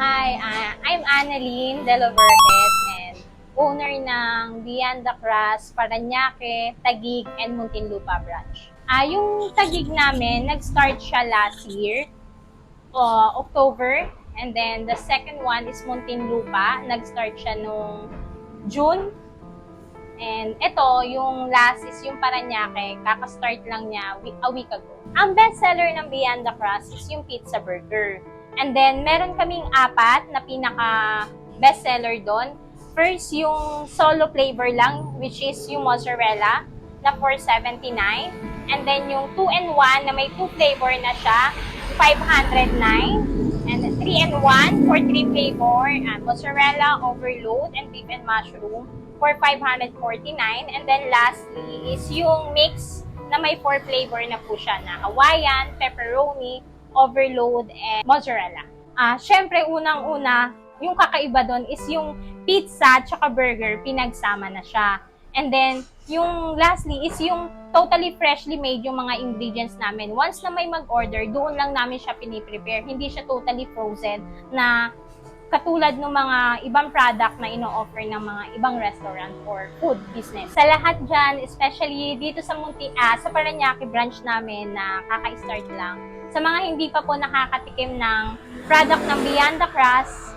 Hi, I'm Annalyn De La Verdes and owner ng Beyond the Crust, Parañaque, Taguig, and Muntinlupa branch. Yung Taguig namin, nag-start siya last year, October, and then the second one is Muntinlupa, nag-start siya nung June. And ito, yung last is yung Parañaque, kaka-start lang niya a week ago. Ang best seller ng Beyond the Crust is yung pizza burger. And then, meron kaming apat na pinaka best seller doon. First, yung solo flavor lang, which is yung mozzarella na $4.79. And then, yung 2-in-1 na may 2 flavor na siya, $509. And 3-in-1 for 3 flavor, mozzarella, overload, and beef and mushroom for $549. And then lastly is yung mix na may 4 flavor na po siya na Hawaiian, pepperoni, overload, and mozzarella. Syempre, unang-una, yung kakaiba doon is yung pizza at burger, pinagsama na siya. And then, yung lastly is yung totally freshly made yung mga ingredients namin. Once na may mag-order, doon lang namin siya piniprepare. Hindi siya totally frozen na katulad ng mga ibang product na ino-offer ng mga ibang restaurant or food business. Sa lahat dyan, especially dito sa sa Parañaque branch namin na kaka-start lang, sa mga hindi pa po nakakatikim ng product ng Beyond the Crust,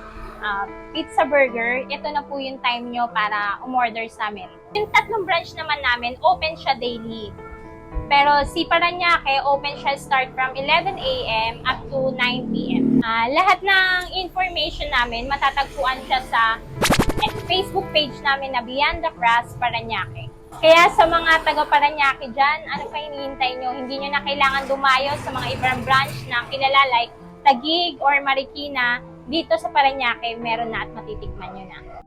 pizza burger, ito na po yung time nyo para umorder sa amin. Yung tatlong branch naman namin, open siya daily. Pero si Parañaque, open siya start from 11 a.m. up to 9 p.m. Lahat ng information namin, matatagpuan siya sa Facebook page namin na Beyond the Crust Parañaque. Kaya sa mga taga Parañaque dyan, ano pa hinihintay nyo? Hindi nyo na kailangan dumayo sa mga ibang branch na kilala like Taguig or Marikina. Dito sa Parañaque, meron na at matitikman nyo na.